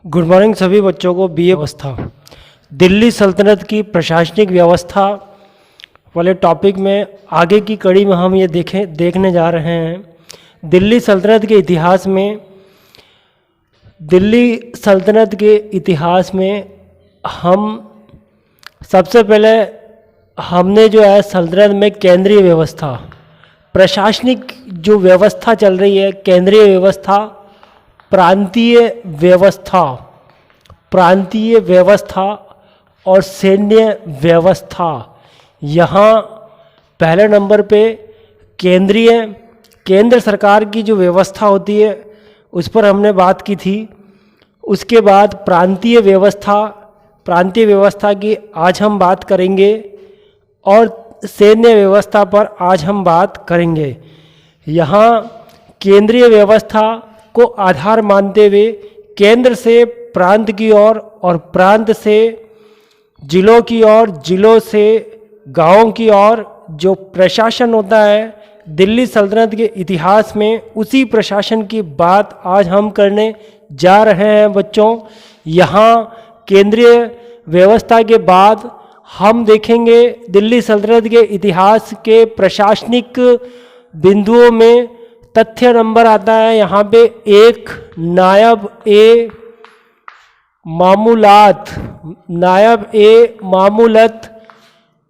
Good morning सभी बच्चों को। बीए व्यवस्था, दिल्ली सल्तनत की प्रशासनिक व्यवस्था वाले टॉपिक में आगे की कड़ी में हम ये देखने जा रहे हैं। दिल्ली सल्तनत के इतिहास में, दिल्ली सल्तनत के इतिहास में हम सबसे पहले हमने जो है सल्तनत में केंद्रीय व्यवस्था, प्रशासनिक जो व्यवस्था चल रही है, केंद्रीय व्यवस्था, प्रांतीय व्यवस्था और सैन्य व्यवस्था। यहाँ पहले नंबर पे केंद्र सरकार की जो व्यवस्था होती है उस पर हमने बात की थी। उसके बाद प्रांतीय व्यवस्था की आज हम बात करेंगे और सैन्य व्यवस्था पर आज हम बात करेंगे। यहाँ केंद्रीय व्यवस्था को आधार मानते हुए केंद्र से प्रांत की ओर और प्रांत से जिलों की ओर, जिलों से गांवों की ओर जो प्रशासन होता है दिल्ली सल्तनत के इतिहास में, उसी प्रशासन की बात आज हम करने जा रहे हैं बच्चों। यहाँ केंद्रीय व्यवस्था के बाद हम देखेंगे दिल्ली सल्तनत के इतिहास के प्रशासनिक बिंदुओं में तथ्य नंबर आता है यहाँ पे एक, मामूलत।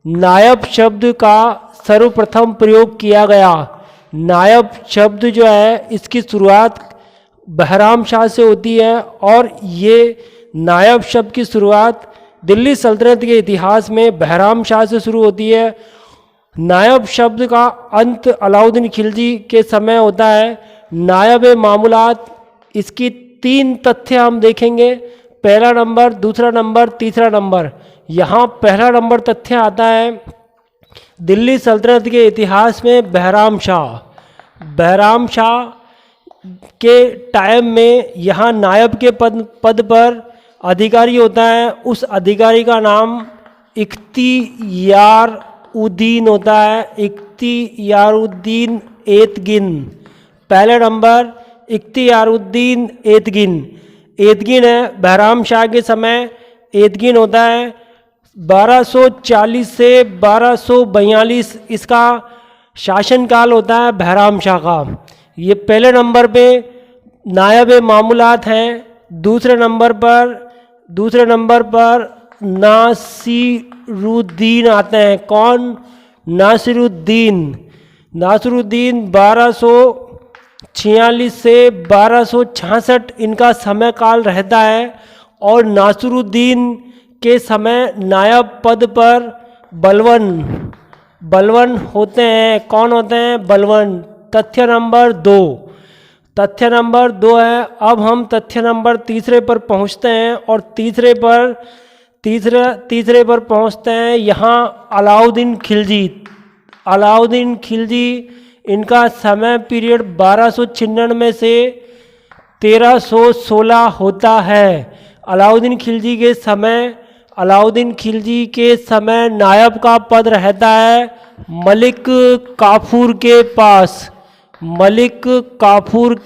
नायब शब्द का सर्वप्रथम प्रयोग किया गया। नायब शब्द जो है इसकी शुरुआत बहराम शाह से होती है और ये नायब शब्द की शुरुआत दिल्ली सल्तनत के इतिहास में बहराम शाह से शुरू होती है। नायब शब्द का अंत अलाउद्दीन खिलजी के समय होता है। नायब मामूलात, इसकी 3 तथ्य हम देखेंगे, पहला नंबर, दूसरा नंबर, तीसरा नंबर। यहाँ पहला नंबर तथ्य आता है दिल्ली सल्तनत के इतिहास में बहराम शाह के टाइम में यहाँ नायब के पद पर अधिकारी होता है। उस अधिकारी का नाम इख्तियारुद्दीन होता है, इख्तियारुद्दीन एतगिन। पहले नंबर इख्तियारुद्दीन एतगिन है। बहराम शाह के समय एतगिन होता है। 1240 से 1242 इसका शासनकाल होता है बहराम शाह का। ये पहले नंबर पे नायब मामूलात हैं। दूसरे नंबर पर नासिरुद्दीन आते हैं। कौन? नासिरुद्दीन 1246 से 1266 इनका समय काल रहता है। और नासिरुद्दीन के समय नायब पद पर बलवन होते हैं। कौन होते हैं? बलवन। तथ्य नंबर 2 है। अब हम तथ्य नंबर तीसरे पर पहुंचते हैं और तीसरे पर पहुंचते हैं। यहाँ अलाउद्दीन खिलजी इनका समय पीरियड 1296 से 1316 होता है। अलाउद्दीन खिलजी के समय नायब का पद रहता है मलिक काफूर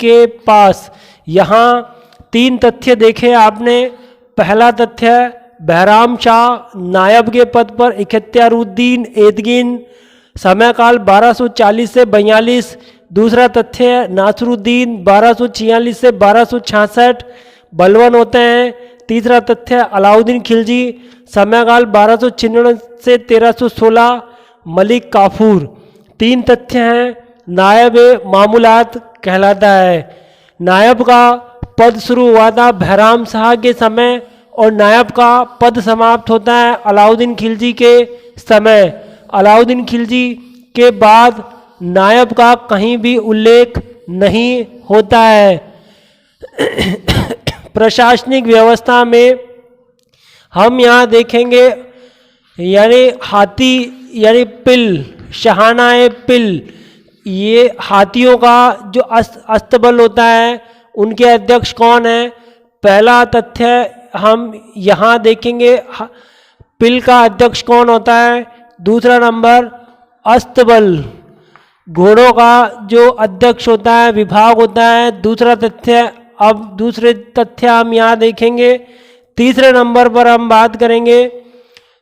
के पास। यहाँ 3 तथ्य देखे आपने। पहला तथ्य बहराम शाह नायब के पद पर इख्तियारुद्दीन एतगिन, समय काल 1240 से 42। दूसरा तथ्य नासिरुद्दीन 1246 से 1266 बलवन होते हैं। तीसरा तथ्य अलाउद्दीन खिलजी, समय काल 1296 से 1316 मलिक काफूर। 3 तथ्य हैं। नायब मामूलात कहलाता है। नायब का पद शुरू हुआ था बहराम शाह के समय और नायब का पद समाप्त होता है अलाउद्दीन खिलजी के समय। अलाउद्दीन खिलजी के बाद नायब का कहीं भी उल्लेख नहीं होता है। प्रशासनिक व्यवस्था में हम यहाँ देखेंगे यानी पिल, शहानाए पिल, ये हाथियों का जो अस्तबल होता है उनके अध्यक्ष कौन है? पहला तथ्य हम यहाँ देखेंगे पिल का अध्यक्ष कौन होता है। दूसरा नंबर अस्तबल, घोड़ों का जो अध्यक्ष होता है, विभाग होता है। दूसरा तथ्य अब दूसरे तथ्य हम यहाँ देखेंगे। तीसरे नंबर पर हम बात करेंगे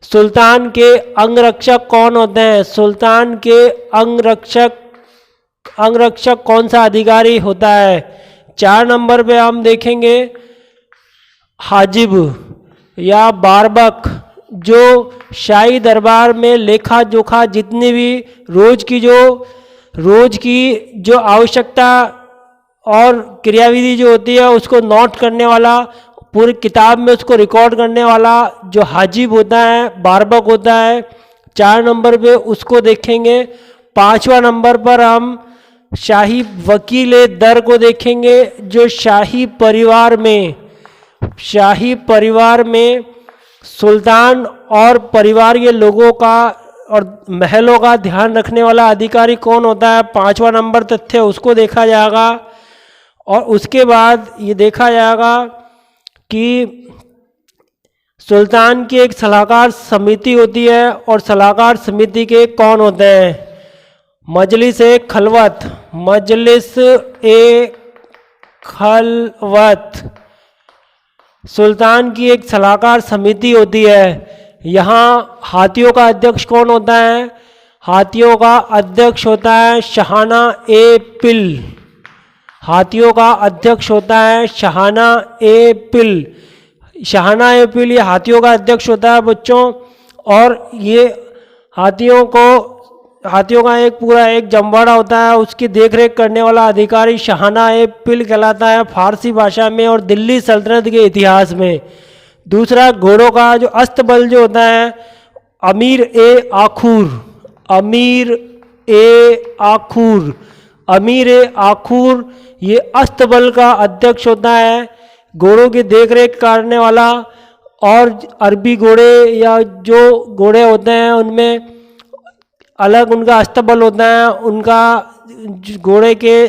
सुल्तान के अंगरक्षक कौन होते हैं। सुल्तान के अंगरक्षक कौन सा अधिकारी होता है। 4 नंबर पे हम देखेंगे हाजिब या बारबक, जो शाही दरबार में लेखा जोखा जितनी भी रोज की जो आवश्यकता और क्रियाविधि जो होती है उसको नोट करने वाला, पूरी किताब में उसको रिकॉर्ड करने वाला जो हाजिब होता है, बारबक होता है। 4 नंबर पे उसको देखेंगे। 5वां नंबर पर हम शाही वकील दर को देखेंगे, जो शाही परिवार में सुल्तान और परिवार के लोगों का और महलों का ध्यान रखने वाला अधिकारी कौन होता है। 5वां नंबर तथ्य उसको देखा जाएगा। और उसके बाद ये देखा जाएगा कि सुल्तान की एक सलाहकार समिति होती है और सलाहकार समिति के कौन होते हैं। मजलिस ए खलवत सुल्तान की एक सलाहकार समिति होती है। यहाँ हाथियों का अध्यक्ष कौन होता है। हाथियों का अध्यक्ष होता है शाहाना ए पिल। हाथियों का अध्यक्ष होता है शाहाना ए पिल। शाहाना ए पिल ये हाथियों का अध्यक्ष होता है बच्चों। और ये हाथियों का एक जमवाड़ा होता है, उसकी देखरेख करने वाला अधिकारी शाहाना ए पिल कहलाता है फारसी भाषा में और दिल्ली सल्तनत के इतिहास में। दूसरा, घोड़ों का जो अस्तबल जो होता है अमीर ए आखूर ये अस्तबल का अध्यक्ष होता है, घोड़ों की देखरेख करने वाला। और अरबी घोड़े या जो घोड़े होते हैं उनमें अलग उनका अस्तबल होता है, उनका घोड़े के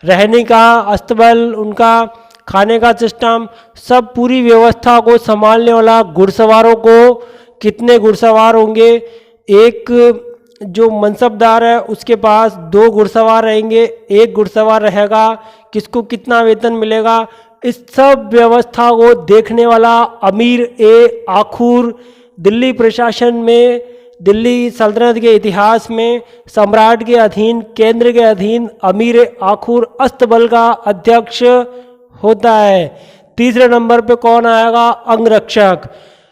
रहने का अस्तबल, उनका खाने का सिस्टम, सब पूरी व्यवस्था को संभालने वाला। घुड़सवारों को कितने घुड़सवार होंगे, एक जो मनसबदार है उसके पास 2 घुड़सवार रहेंगे, 1 घुड़सवार रहेगा, किसको कितना वेतन मिलेगा, इस सब व्यवस्था को देखने वाला अमीर ए आखूर दिल्ली प्रशासन में, दिल्ली सल्तनत के इतिहास में सम्राट के अधीन, केंद्र के अधीन अमीर ए आखूर अस्तबल का अध्यक्ष होता है। तीसरे नंबर पे कौन आएगा, अंगरक्षक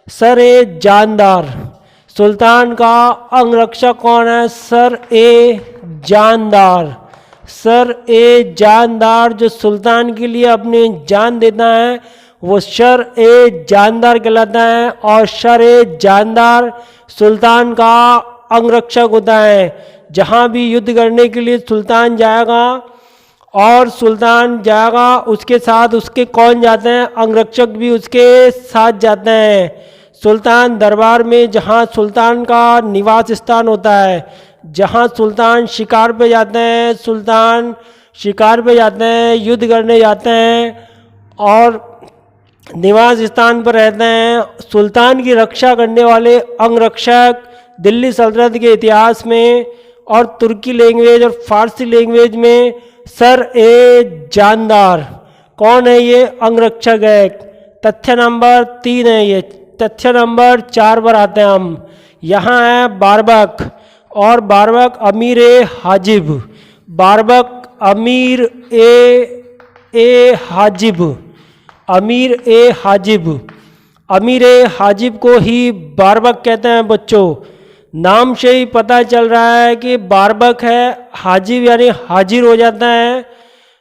सर ए जानदार। सुल्तान का अंगरक्षक कौन है, सर ए जानदार जो सुल्तान के लिए अपनी जान देता है वो सर ए जानदार कहलाता है। और सर ए जानदार सुल्तान का अंगरक्षक होता है। जहाँ भी युद्ध करने के लिए सुल्तान जाएगा उसके साथ उसके कौन जाते हैं, अंगरक्षक भी उसके साथ जाते हैं। सुल्तान दरबार में जहाँ सुल्तान का निवास स्थान होता है, जहाँ सुल्तान शिकार पे जाते हैं, युद्ध करने जाते हैं और निवास स्थान पर रहते हैं, सुल्तान की रक्षा करने वाले अंगरक्षक दिल्ली सल्तनत के इतिहास में और तुर्की लैंग्वेज और फारसी लैंग्वेज में सर ए जानदार कौन है, ये अंगरक्षक है। तथ्य नंबर 3 है ये। तथ्य नंबर 4 पर आते हैं हम। यहाँ है बारबक और बारबक अमीर ए हाजिब। बारबक अमीर ए हाजिब को ही बारबक कहते हैं बच्चों। नाम से ही पता चल रहा है कि बारबक है, हाजिब यानी हाजिर हो जाता है।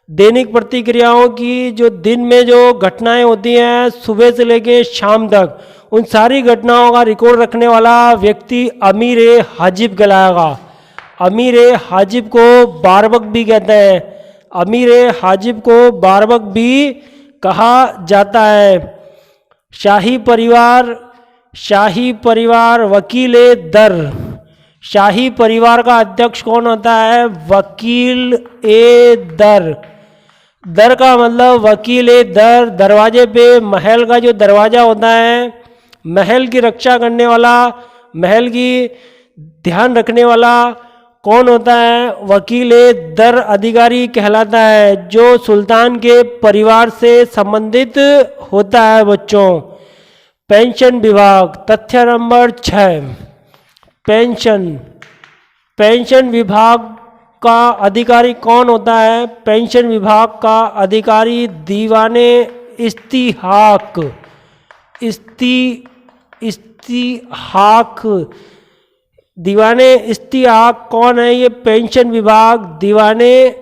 दैनिक प्रतिक्रियाओं की जो दिन में जो घटनाएं होती हैं सुबह से लेके शाम तक, उन सारी घटनाओं का रिकॉर्ड रखने वाला व्यक्ति अमीर ए हाजिब कहलाएगा। अमीर ए हाजिब को बारबक भी कहते हैं, अमीर ए हाजिब को बारबक भी कहा जाता है। शाही परिवार वकील ए दर। शाही परिवार का अध्यक्ष कौन होता है, वकील ए दर। दर का मतलब वकील ए दर, दरवाजे पे महल का जो दरवाजा होता है, महल की रक्षा करने वाला, महल की ध्यान रखने वाला कौन होता है? वकील दर अधिकारी कहलाता है, जो सुल्तान के परिवार से संबंधित होता है बच्चों। पेंशन विभाग, तथ्य नंबर 6, पेंशन विभाग का अधिकारी कौन होता है? पेंशन विभाग का अधिकारी दीवाने इस्तिहाक दीवाने इस्तिहाक कौन है? ये पेंशन विभाग, दीवाने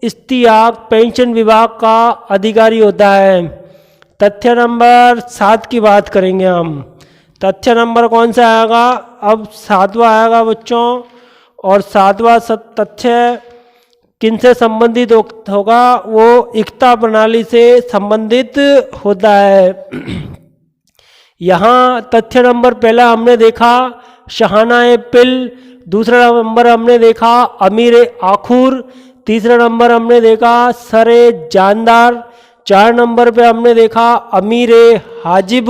इस्तिहाक पेंशन विभाग का अधिकारी होता है। तथ्य नंबर 7 की बात करेंगे हम। तथ्य नंबर कौन सा आएगा? अब 7वां आएगा बच्चों, और 7वां तथ्य किनसे संबंधित होगा? वो इक्ता प्रणाली से संबंधित होता है। यहाँ तथ्य नंबर पहला हमने देखा शहाना पिल, दूसरा नंबर हमने देखा अमीर आखुर, तीसरा नंबर हमने देखा सरे जानदार, 4 नंबर पे हमने देखा अमीर हाजिब,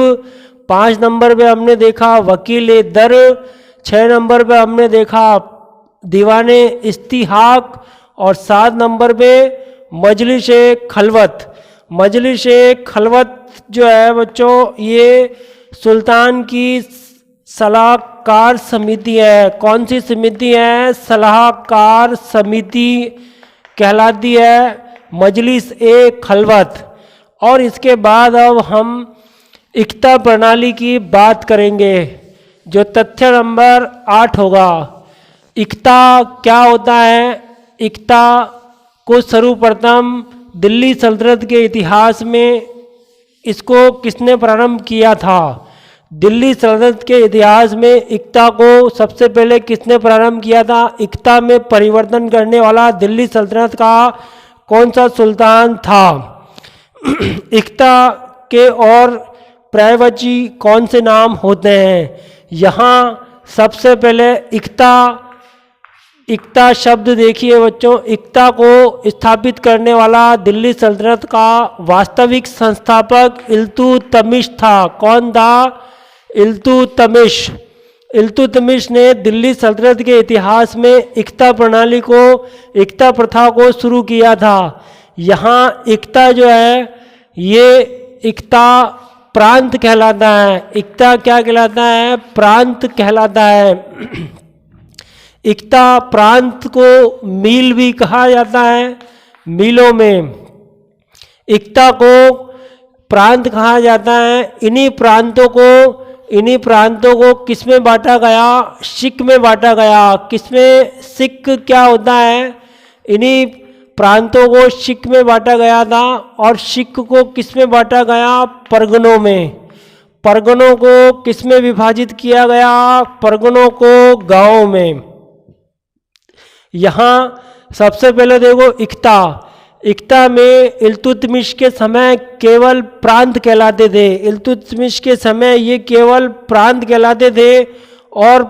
5 नंबर पे हमने देखा वकील दर, 6 नंबर पे हमने देखा दीवाने इस्तिहाक, और 7 नंबर पे मजलिस खलवत। मजलिस खलवत जो है बच्चों, ये सुल्तान की सलाहकार समिति है। कौन सी समिति है? सलाहकार समिति कहलाती है मजलिस खलवत। और इसके बाद अब हम इक्ता प्रणाली की बात करेंगे, जो तथ्य नंबर 8 होगा। इक्ता क्या होता है? इक्ता को सर्वप्रथम दिल्ली सल्तनत के इतिहास में इसको किसने प्रारंभ किया था? दिल्ली सल्तनत के इतिहास में इक्ता को सबसे पहले किसने प्रारंभ किया था? इक्ता में परिवर्तन करने वाला दिल्ली सल्तनत का कौन सा सुल्तान था? इक्ता के और पर्यायवाची कौन से नाम होते हैं? यहाँ सबसे पहले इक्ता शब्द देखिए बच्चों, इक्ता को स्थापित करने वाला दिल्ली सल्तनत का वास्तविक संस्थापक इल्तुतमिश था। कौन था? इल्तुतमिश। इल्तुतमिश ने दिल्ली सल्तनत के इतिहास में इक्ता प्रणाली को, इक्ता प्रथा को शुरू किया था। यहाँ इक्ता जो है ये इक्ता प्रांत कहलाता है। इक्ता क्या कहलाता है? प्रांत कहलाता है। इक्ता प्रांत को मील भी कहा जाता है। मीलों में इक्ता को प्रांत कहा जाता है। इन्हीं प्रांतों को किसमें बांटा गया? सिख में बांटा गया। किसमें? सिख क्या होता है? इन्हीं प्रांतों को सिख में बांटा गया था। और सिख को किसमें बांटा गया? परगनों में। परगनों को किसमें विभाजित किया गया? परगनों को गांवों में। यहाँ सबसे पहले देखो इक्ता में इल्तुतमिश के समय केवल प्रांत कहलाते थे। इल्तुतमिश के समय ये केवल प्रांत कहलाते थे, और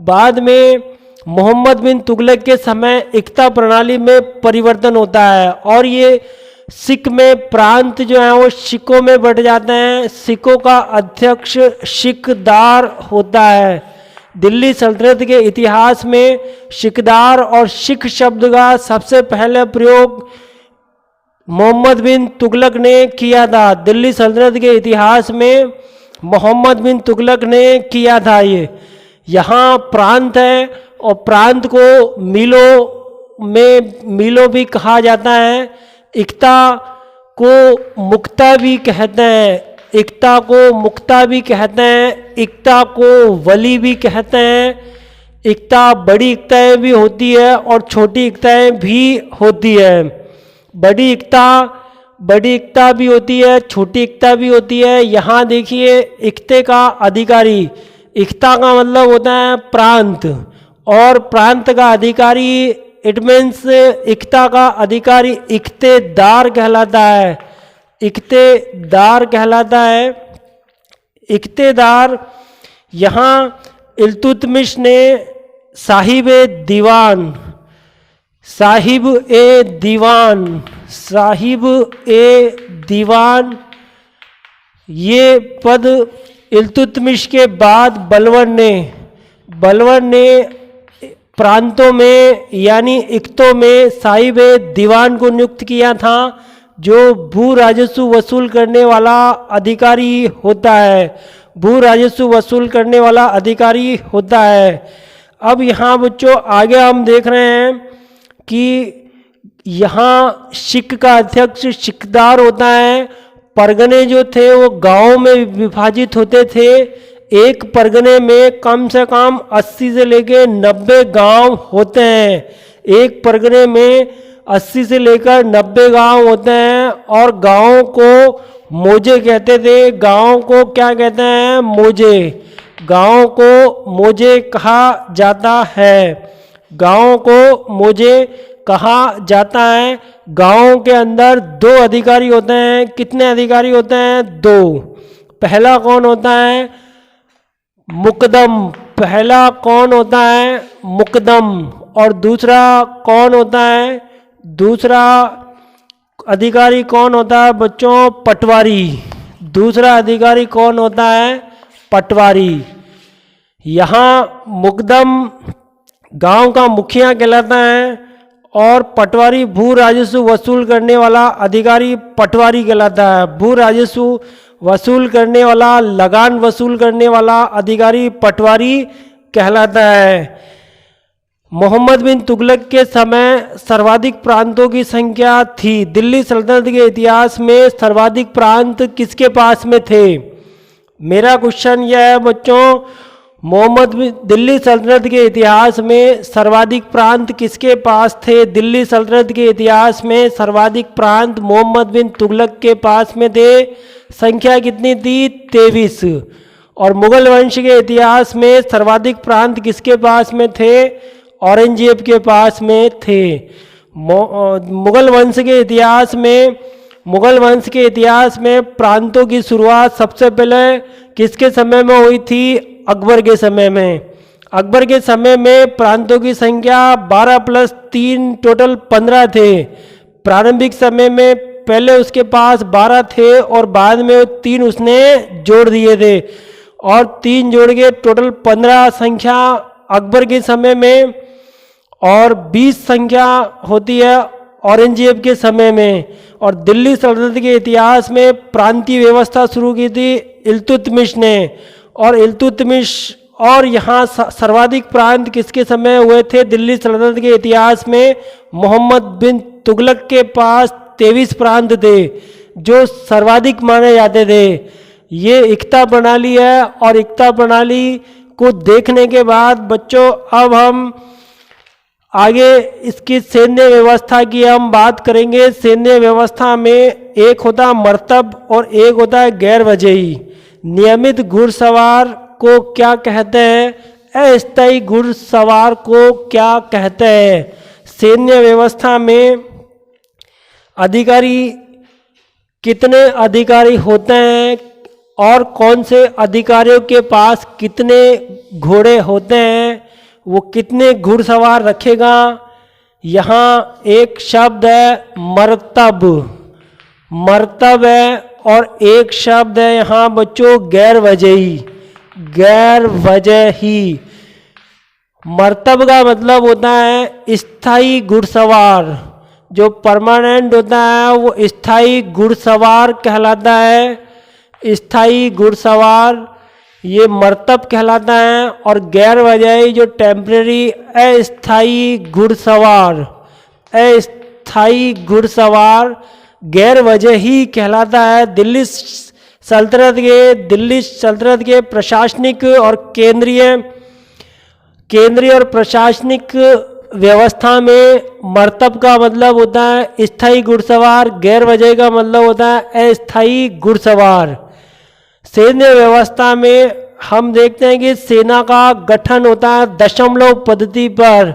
बाद में मोहम्मद बिन तुगलक के समय इक्ता प्रणाली में परिवर्तन होता है, और ये सिख में प्रांत जो है वो सिखों में बट जाते हैं। सिखों का अध्यक्ष सिखदार होता है। दिल्ली सल्तनत के इतिहास में सिखदार और सिख शब्द का सबसे पहले प्रयोग मोहम्मद बिन तुगलक ने किया था। दिल्ली सल्तनत के इतिहास में मोहम्मद बिन तुगलक ने किया था। ये यहाँ प्रांत है, और प्रांत को मीलों भी कहा जाता है। इक्ता को मुक्ता भी कहते हैं। इक्ता को मुक्ता भी कहते हैं। इक्ता को वली भी कहते हैं। इक्ता बड़ी इक्ताएँ भी होती है और छोटी इक्ताएँ भी होती है। बड़ी इक्ता भी होती है, छोटी इक्ता भी होती है। यहाँ देखिए इक्ते का अधिकारी, इक्ता का मतलब होता है प्रांत, और प्रांत का अधिकारी इट मीन्स इक्ता का अधिकारी इक्तेदार कहलाता है। इक्तेदार कहलाता है। इक्तेदार यहाँ इल्तुतमिश ने साहिब ए दीवान ये पद इल्तुतमिश के बाद बलवर ने प्रांतों में यानी इक्तों में साहिब दीवान को नियुक्त किया था, जो भू राजस्व वसूल करने वाला अधिकारी होता है। भू राजस्व वसूल करने वाला अधिकारी होता है। अब यहाँ बच्चों आगे हम देख रहे हैं कि यहाँ शिक का अध्यक्ष शिकदार होता है। परगने जो थे वो गांवों में विभाजित होते थे। एक परगने में कम से कम 80 से लेकर 90 गांव होते हैं। एक परगने में 80 से लेकर 90 गांव होते हैं और गांवों को मोजे कहते थे। गांवों को क्या कहते हैं? मोजे। गांवों को मोजे कहा जाता है। गांवों को मोजे कहा जाता है। गांवों के अंदर 2 अधिकारी होते हैं। कितने अधिकारी होते हैं? 2। पहला कौन होता है? मुकदम। पहला कौन होता है? मुकदम। और दूसरा कौन होता है? दूसरा अधिकारी कौन होता है बच्चों? पटवारी। दूसरा अधिकारी कौन होता है? पटवारी। यहाँ मुकदम गांव का मुखिया कहलाता है और पटवारी भू राजस्व वसूल करने वाला अधिकारी पटवारी कहलाता है। भू राजस्व वसूल करने वाला, लगान वसूल करने वाला अधिकारी पटवारी कहलाता है। मोहम्मद बिन तुगलक के समय सर्वाधिक प्रांतों की संख्या थी। दिल्ली सल्तनत के इतिहास में सर्वाधिक प्रांत किसके पास में थे? मेरा क्वेश्चन यह है बच्चों, दिल्ली सल्तनत के इतिहास में सर्वाधिक प्रांत किसके पास थे? दिल्ली सल्तनत के इतिहास में सर्वाधिक प्रांत मोहम्मद बिन तुगलक के पास में थे। संख्या कितनी थी? 23। और मुगल वंश के इतिहास में सर्वाधिक प्रांत किसके पास में थे? औरंगजेब के पास में थे। मुगल वंश के इतिहास में प्रांतों की शुरुआत सबसे पहले किसके समय में हुई थी? अकबर के समय में। अकबर के समय में प्रांतों की संख्या 12 + 3 टोटल 15 थे। प्रारंभिक समय में पहले उसके पास 12 थे और बाद में 3 उसने जोड़ दिए थे और 3 जोड़ के टोटल 15 संख्या अकबर के समय में और 20 संख्या होती है औरंगजेब के समय में। और दिल्ली सल्तनत के इतिहास में प्रांतीय व्यवस्था शुरू की थी इल्तुतमिश ने। और यहाँ सर्वाधिक प्रांत किसके समय हुए थे दिल्ली सल्तनत के इतिहास में? मोहम्मद बिन तुगलक के पास 23 प्रांत थे जो सर्वाधिक माने जाते थे। ये एकता प्रणाली है और एकता प्रणाली को देखने के बाद बच्चों अब हम आगे इसकी सैन्य व्यवस्था की हम बात करेंगे। सैन्य व्यवस्था में एक होता है मर्तब और एक होता है गैर वजही। नियमित घुड़सवार को क्या कहते हैं? अस्थायी घुड़सवार को क्या कहते हैं? सैन्य व्यवस्था में अधिकारी कितने अधिकारी होते हैं और कौन से अधिकारियों के पास कितने घोड़े होते हैं? वो कितने घुड़सवार रखेगा? यहाँ एक शब्द है मर्तब। मर्तब है और एक शब्द है यहाँ बच्चों गैर वजही। गैर वजही। मर्तब का मतलब होता है स्थायी घुड़सवार। जो परमानेंट होता है वो स्थायी घुड़सवार कहलाता है। स्थायी घुड़सवार ये मर्तब कहलाता है। और गैर वजही जो टेम्परेरी अस्थायी घुड़सवार, अस्थायी घुड़सवार गैर वजही कहलाता है। दिल्ली सल्तनत के प्रशासनिक और केंद्रीय और प्रशासनिक व्यवस्था में मर्तब का मतलब होता है स्थायी घुड़सवार, गैर वजही का मतलब होता है अस्थायी घुड़सवार। सैन्य व्यवस्था में हम देखते हैं कि सेना का गठन होता है दशमलव पद्धति पर।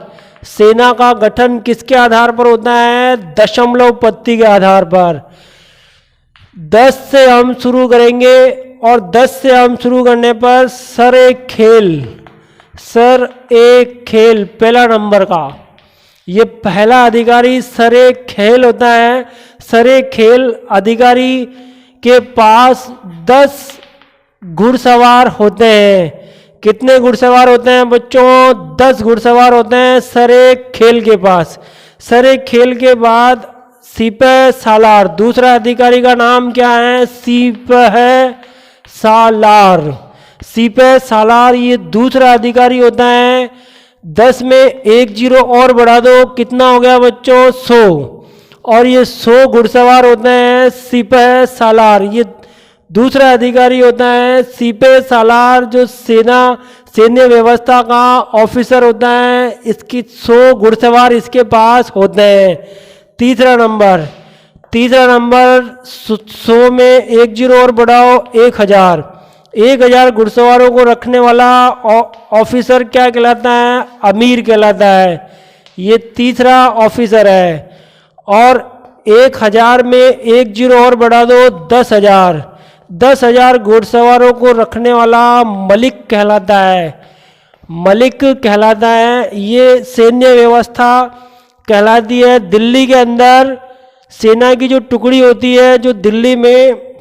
सेना का गठन किसके आधार पर होता है? दशमलव पद्धति के आधार पर। 10 से हम शुरू करेंगे और 10 से हम शुरू करने पर सर एक खेल पहला नंबर का, ये पहला अधिकारी सर एक खेल होता है। सर एक खेल अधिकारी के पास 10 घुड़सवार होते हैं। कितने घुड़सवार होते हैं बच्चों? 10 घुड़सवार होते हैं सरे खेल के पास। सरे खेल के बाद सिपह सालार, दूसरा अधिकारी का नाम क्या है? सिपह सालार। सिपह सालार ये दूसरा अधिकारी होता है। 10 में एक जीरो और बढ़ा दो, कितना हो गया बच्चों? 100। और ये 100 घुड़सवार होते हैं सिपह सालार। ये दूसरा अधिकारी होता है सिपह सालार, जो सैन्य व्यवस्था का ऑफिसर होता है। इसकी 100 घुड़सवार इसके पास होते हैं। तीसरा नंबर 100 में एक जीरो और बढ़ाओ, 1000। 1000 घुड़सवारों को रखने वाला ऑफिसर क्या कहलाता है? अमीर कहलाता है। ये तीसरा ऑफिसर है। और 1000 में एक जीरो और बढ़ा दो, 10,000। 10,000 घुड़सवारों को रखने वाला मलिक कहलाता है। मलिक कहलाता है। ये सैन्य व्यवस्था कहलाती है। दिल्ली के अंदर सेना की जो टुकड़ी होती है, जो दिल्ली में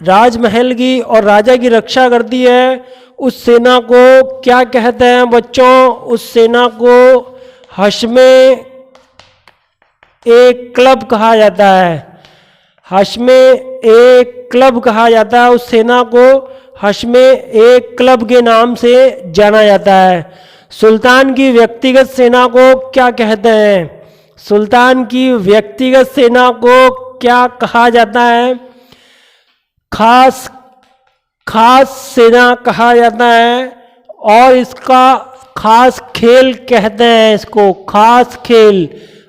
राजमहल की और राजा की रक्षा करती है, उस सेना को क्या कहते हैं बच्चों? उस सेना को हश्मे एक क्लब कहा जाता है। हश्मे एक क्लब कहा जाता है। उस सेना को हश्मे एक क्लब के नाम से जाना जाता है। सुल्तान की व्यक्तिगत सेना को क्या कहते हैं? सुल्तान की व्यक्तिगत सेना को क्या कहा जाता है? खास सेना कहा जाता है। और इसका खास खेल कहते हैं। इसको खास खेल,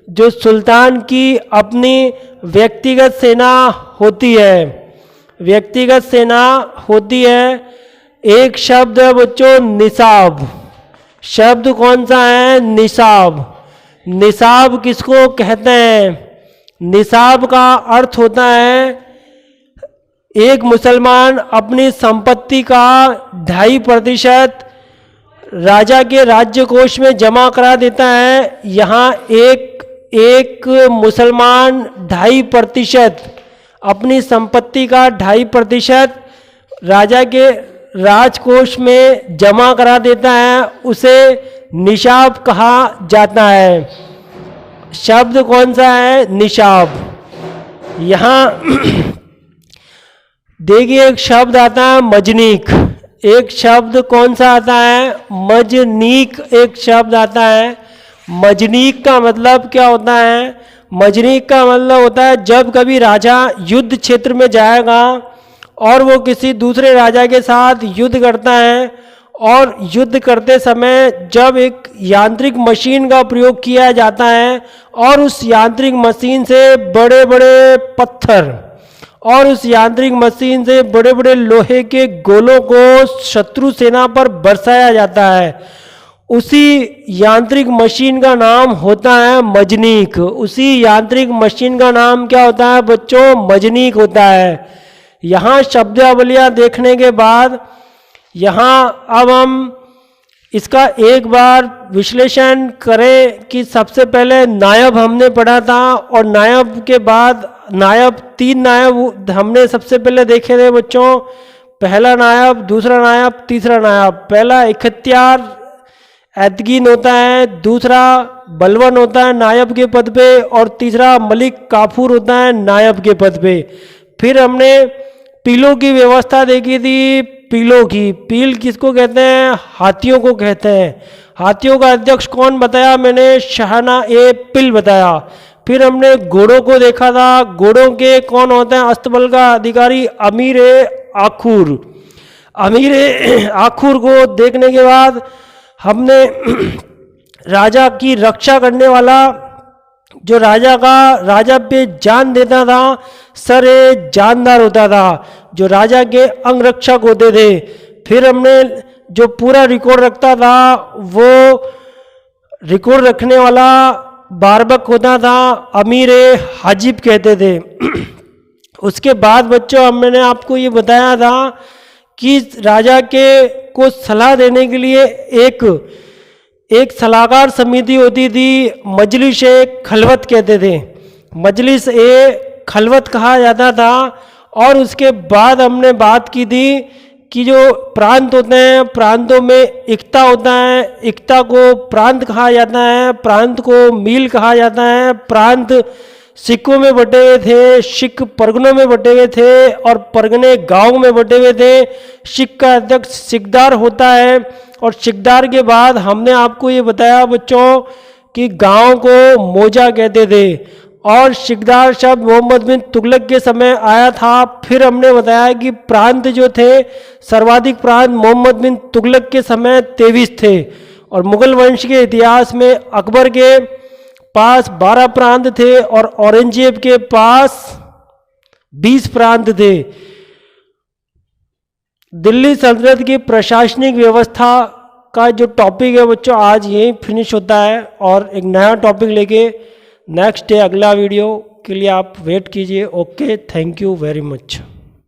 जो सुल्तान की अपनी व्यक्तिगत सेना होती है। व्यक्तिगत सेना होती है। एक शब्द है बच्चों निसाब। शब्द कौन सा है? निसाब। निसाब किसको कहते हैं? निसाब का अर्थ होता है एक मुसलमान अपनी संपत्ति का 2.5% राजा के राज्य कोष में जमा करा देता है। यहाँ एक मुसलमान 2.5% अपनी संपत्ति का 2.5% राजा के राजकोष में जमा करा देता है, उसे निशाब कहा जाता है। शब्द कौन सा है? निशाब। यहाँ देखिए एक शब्द आता है मजनीक। एक शब्द कौन सा आता है? मजनीक। एक शब्द आता है। मजनीक का मतलब क्या होता है? मजनीक का मतलब होता है जब कभी राजा युद्ध क्षेत्र में जाएगा और वो किसी दूसरे राजा के साथ युद्ध करता है, और युद्ध करते समय जब एक यांत्रिक मशीन का प्रयोग किया जाता है और उस यांत्रिक मशीन से बड़े बड़े पत्थर और उस यांत्रिक मशीन से बड़े बड़े लोहे के गोलों को शत्रु सेना पर बरसाया जाता है, उसी यांत्रिक मशीन का नाम होता है मजनीक। उसी यांत्रिक मशीन का नाम क्या होता है बच्चों? मजनीक होता है। यहाँ शब्दावलियाँ देखने के बाद यहाँ अब हम इसका एक बार विश्लेषण करें कि सबसे पहले नायब हमने पढ़ा था, और नायब के बाद नायब 3 नायब हमने सबसे पहले देखे थे बच्चों। पहला नायब, दूसरा नायब, तीसरा नायब। पहला इख्तियार एतकीन होता है, दूसरा बलवन होता है नायब के पद पे, और तीसरा मलिक काफूर होता है नायब के पद पे। फिर हमने पीलों की व्यवस्था देखी थी। पीलों की, पील किसको कहते हैं? हाथियों को कहते हैं। हाथियों का अध्यक्ष कौन बताया मैंने? शाहना-ए-पिल बताया। फिर हमने घोड़ों को देखा था। घोड़ों के कौन होते हैं? अस्तबल का अधिकारी अमीर-ए-आखूर। अमीर-ए-आखूर को देखने के बाद हमने राजा की रक्षा करने वाला, जो राजा पे जान देता था, सर-ए-जानदार होता था, जो राजा के अंगरक्षक होते थे। फिर हमने जो पूरा रिकॉर्ड रखता था, वो रिकॉर्ड रखने वाला बारबक होता था, अमीर-ए-हाजिब कहते थे। उसके बाद बच्चों मैंने आपको ये बताया था कि राजा को सलाह देने के लिए एक सलाहकार समिति होती थी, मजलिस-ए-खलवत कहते थे। मजलिस-ए-खलवत कहा जाता था। और उसके बाद हमने बात की थी कि जो प्रांत होते हैं, प्रांतों में इक्ता होता है, इक्ता को प्रांत कहा जाता है, प्रांत को मील कहा जाता है। प्रांत सिक्कों में बटे हुए थे, सिख परगनों में बटे हुए थे और परगने गांव में बटे हुए थे। सिख का अध्यक्ष सिकदार होता है और सिकदार के बाद हमने आपको ये बताया बच्चों कि गांव को मौजा कहते थे और सिकदार शब्द मोहम्मद बिन तुगलक के समय आया था। फिर हमने बताया कि प्रांत जो थे, सर्वाधिक प्रांत मोहम्मद बिन तुगलक के समय 23 थे और मुगल वंश के इतिहास में अकबर के पास 12 प्रांत थे और औरंगजेब के पास 20 प्रांत थे। दिल्ली सल्तनत की प्रशासनिक व्यवस्था का जो टॉपिक है बच्चों आज यही फिनिश होता है और एक नया टॉपिक लेके नेक्स्ट डे अगला वीडियो के लिए आप वेट कीजिए। Okay, thank you very much.